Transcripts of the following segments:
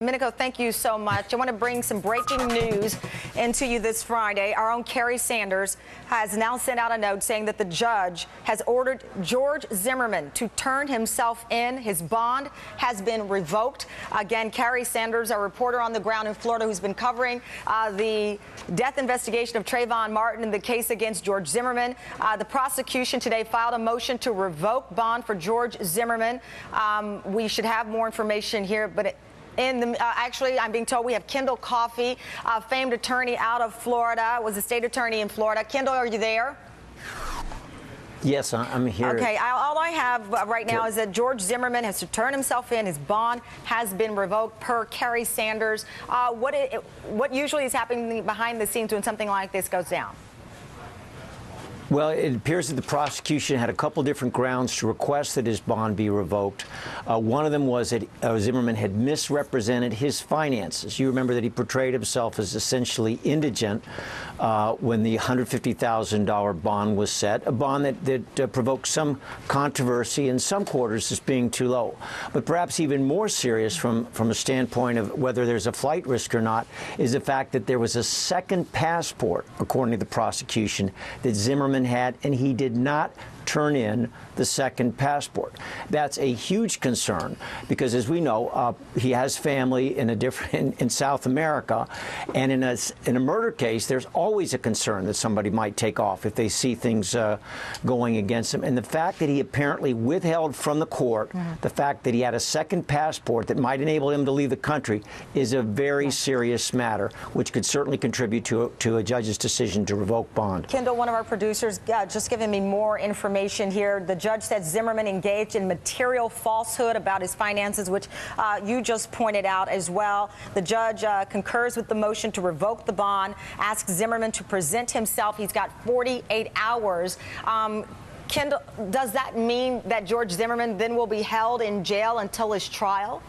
Domenico, thank you so much. I want to bring some breaking news into you this Friday. Our own Kerry Sanders has now sent out a note saying that the judge has ordered George Zimmerman to turn himself in. His bond has been revoked. Again, Kerry Sanders, a reporter on the ground in Florida who's been covering the death investigation of Trayvon Martin and the case against George Zimmerman. The prosecution today filed a motion to revoke bond for George Zimmerman. We should have more information here, but actually, I'm being told we have Kendall Coffey, famed attorney out of Florida, was a state attorney in Florida. Kendall, are you there? Yes, I'm here. Okay, all I have right now is that George Zimmerman has to turn himself in. His bond has been revoked per Kerry Sanders. What usually is happening behind the scenes when something like this goes down? Well, it appears that the prosecution had a couple different grounds to request that his bond be revoked. One of them was that Zimmerman had misrepresented his finances. You remember that he portrayed himself as essentially indigent when the $150,000 bond was set, a bond that provoked some controversy in some quarters as being too low. But perhaps even more serious from a standpoint of whether there's a flight risk or not is the fact that there was a second passport, according to the prosecution, that Zimmerman had, and he did not turn in the second passport. That's a huge concern because, as we know, he has family in South America, and in a murder case, there's always a concern that somebody might take off if they see things going against him. And the fact that he apparently withheld from the court the fact that he had a second passport that might enable him to leave the country is a very serious matter, which could certainly contribute to a judge's decision to revoke bond. Kendall, one of our producers, just giving me more information here. The judge said Zimmerman engaged in material falsehood about his finances, which you just pointed out as well. The judge concurs with the motion to revoke the bond, asks Zimmerman to present himself. He's got 48 hours. Kendall, does that mean that George Zimmerman then will be held in jail until his trial?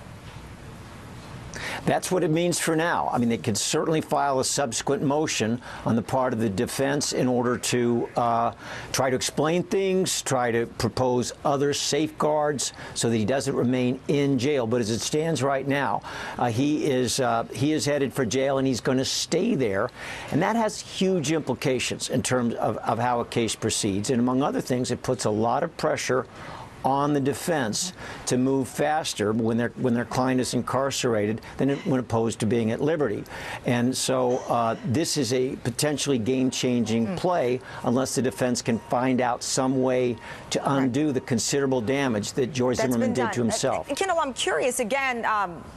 That's what it means for now. I mean, they could certainly file a subsequent motion on the part of the defense in order to try to explain things, try to propose other safeguards so that he doesn't remain in jail. But as it stands right now, he is headed for jail, and he's going to stay there. And that has huge implications in terms of how a case proceeds. And among other things, it puts a lot of pressure on the defense to move faster when their client is incarcerated than when opposed to being at liberty. And so this is a potentially game-changing play unless the defense can find out some way to undo the considerable damage that George Zimmerman did to himself. Kendall, I'm curious, again,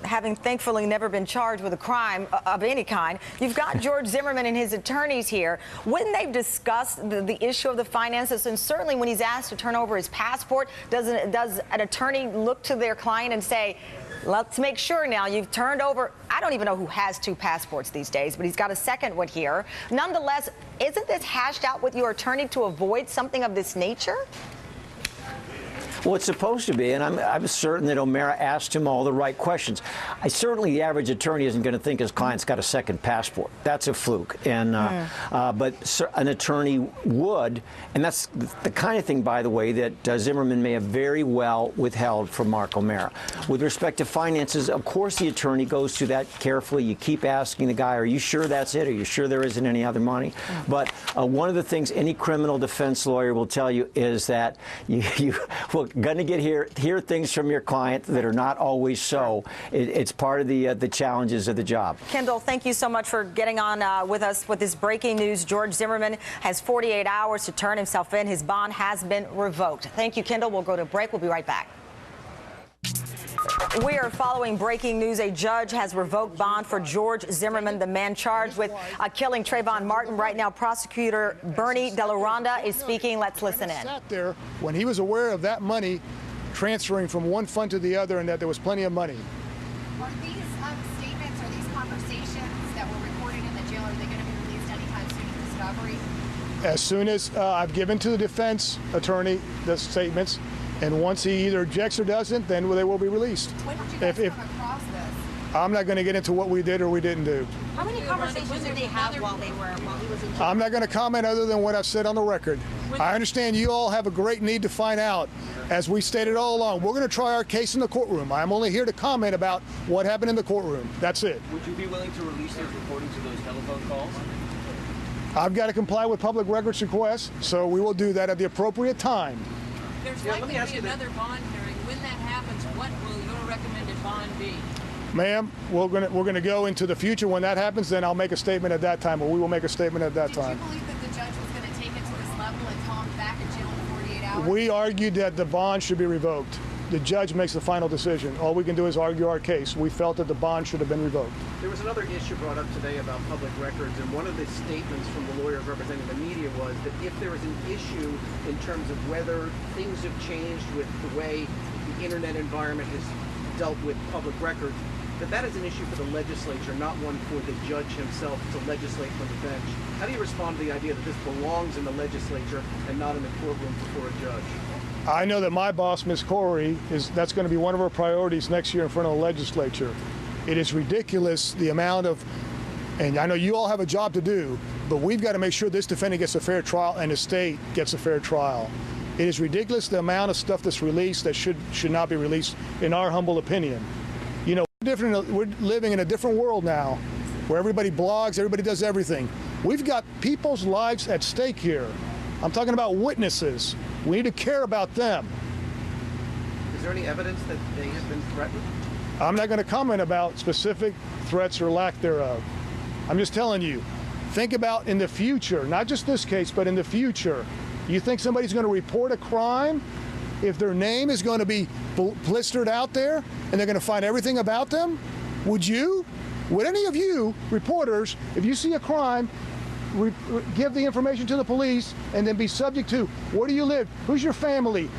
having thankfully never been charged with a crime of any kind, you've got George Zimmerman and his attorneys here. Wouldn't they discuss the issue of the finances? And certainly when he's asked to turn over his passport, does an attorney look to their client and say, let's make sure now you've turned over? I don't even know who has two passports these days, but he's got a second one here. Nonetheless, isn't this hashed out with your attorney to avoid something of this nature? Well, it's supposed to be, and I'm certain that O'Mara asked him all the right questions. Certainly, the average attorney isn't going to think his client's got a second passport. That's a fluke. And but an attorney would, and that's the kind of thing, by the way, that Zimmerman may have very well withheld from Mark O'Mara. With respect to finances, of course, the attorney goes through that carefully. You keep asking the guy, are you sure that's it? Are you sure there isn't any other money? But one of the things any criminal defense lawyer will tell you is that you will going to hear things from your client that are not always so. It's part of the challenges of the job. Kendall, thank you so much for getting on with us with this breaking news. George Zimmerman has 48 hours to turn himself in. His bond has been revoked. Thank you, Kendall. We'll go to break. We'll be right back. We are following breaking news. A judge has revoked bond for George Zimmerman, the man charged with killing Trayvon Martin. Right now, prosecutor Bernie De La Ronda is speaking. Let's listen in. Sat there when he was aware of that money transferring from one fund to the other and that there was plenty of money. Are these statements or these conversations that were recorded in the jail, are they going to be released anytime soon in discovery? As soon as I've given to the defense attorney the statements, and once he either objects or doesn't, then they will be released. When did you guys come across this? I'm not going to get into what we did or we didn't do. How many conversations did they have while he was in jail? I'm not going to comment other than what I've said on the record. I understand you all have a great need to find out. As we stated all along, we're going to try our case in the courtroom. I'm only here to comment about what happened in the courtroom. That's it. Would you be willing to release those recordings of those telephone calls? I've got to comply with public records requests, so we will do that at the appropriate time. There's likely to be another bond hearing. When that happens, what will your recommended bond be? Ma'am, we're going to go into the future. When that happens, then I'll make a statement at that time, or we will make a statement at that time. Did you believe that the judge was going to take it to this level and tell him back in jail in 48 hours? We argued that the bond should be revoked. The judge makes the final decision. All we can do is argue our case. We felt that the bond should have been revoked. There was another issue brought up today about public records, and one of the statements from the lawyers representing the media was that if there is an issue in terms of whether things have changed with the way the internet environment has dealt with public records, that is an issue for the legislature, not one for the judge himself to legislate from the bench. How do you respond to the idea that this belongs in the legislature and not in the courtroom before a judge? I know that my boss, Ms. Corey, that's going to be one of her priorities next year in front of the legislature. It is ridiculous the amount of, and I know you all have a job to do, but we've got to make sure this defendant gets a fair trial and the state gets a fair trial. It is ridiculous the amount of stuff that's released that should not be released, in our humble opinion. You know, we're living in a different world now where everybody blogs, everybody does everything. We've got people's lives at stake here. I'm talking about witnesses. We need to care about them. Is there any evidence that they have been threatened? I'm not going to comment about specific threats or lack thereof. I'm just telling you, think about in the future, not just this case, but in the future. You think somebody's going to report a crime if their name is going to be blistered out there and they're going to find everything about them? Would you? Would any of you reporters, if you see a crime, give the information to the police and then be subject to, where do you live? Who's your family?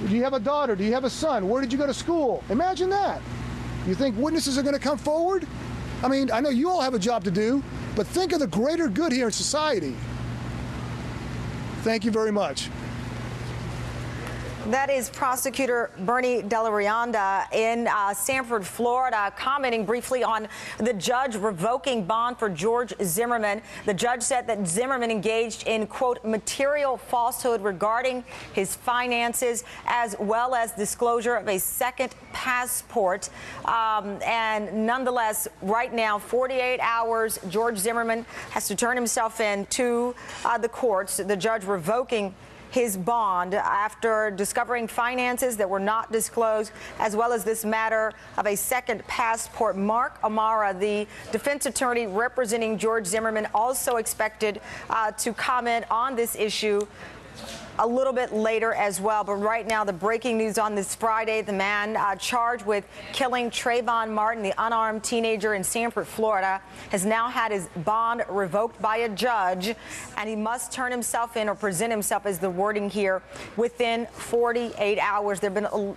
Do you have a daughter? Do you have a son? Where did you go to school? Imagine that. You think witnesses are going to come forward? I mean, I know you all have a job to do, but think of the greater good here in society. Thank you very much. That is Prosecutor Bernie Della Rianda in Sanford, Florida, commenting briefly on the judge revoking bond for George Zimmerman. The judge said that Zimmerman engaged in, quote, material falsehood regarding his finances, as well as disclosure of a second passport. And nonetheless, right now, 48 hours, George Zimmerman has to turn himself in to the courts. The judge revoking his bond after discovering finances that were not disclosed, as well as this matter of a second passport. Mark Amara, the defense attorney representing George Zimmerman, also expected to comment on this issue a little bit later as well. But right now, the breaking news on this Friday, the man charged with killing Trayvon Martin, the unarmed teenager in Sanford, Florida, has now had his bond revoked by a judge, and he must turn himself in or present himself, as the wording here, within 48 hours. There have been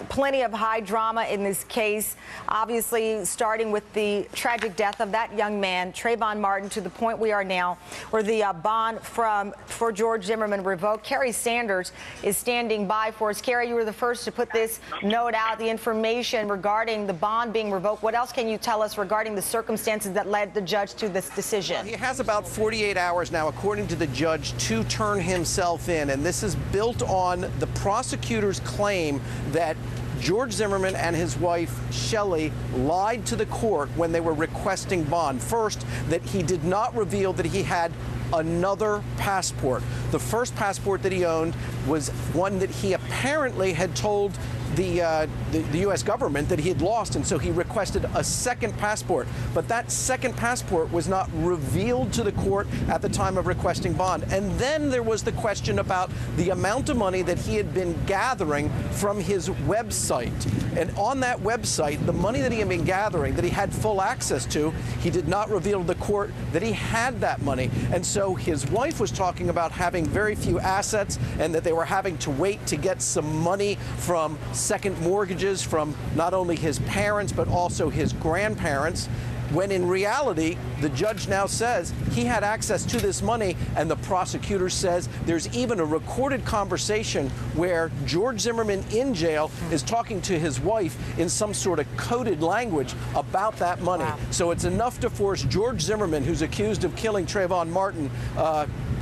plenty of high drama in this case, obviously starting with the tragic death of that young man, Trayvon Martin, to the point we are now where the bond for George Zimmerman revoked. Kerry Sanders is standing by for us. Kerry, you were the first to put this note out, the information regarding the bond being revoked. What else can you tell us regarding the circumstances that led the judge to this decision? Well, he has about 48 hours now, according to the judge, to turn himself in, and this is built on the prosecutor's claim that George Zimmerman and his wife, Shelley, lied to the court when they were requesting bond. First, that he did not reveal that he had another passport. The first passport that he owned was one that he apparently had told the U.S. government that he had lost, and so he requested a second passport. But that second passport was not revealed to the court at the time of requesting bond. And then there was the question about the amount of money that he had been gathering from his website. And on that website, the money that he had been gathering, that he had full access to, he did not reveal to the court that he had that money. And so his wife was talking about having very few assets and that they were having to wait to get some money from second mortgages from not only his parents but also his grandparents. when in reality, the judge now says he had access to this money, and the prosecutor says there's even a recorded conversation where George Zimmerman in jail is talking to his wife in some sort of coded language about that money. Wow. So it's enough to force George Zimmerman, who's accused of killing Trayvon Martin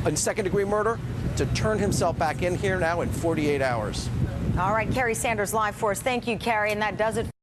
in second-degree murder, to turn himself back in here now in 48 hours. All right, Carrie Sanders live for us. Thank you, Carrie, and that does it.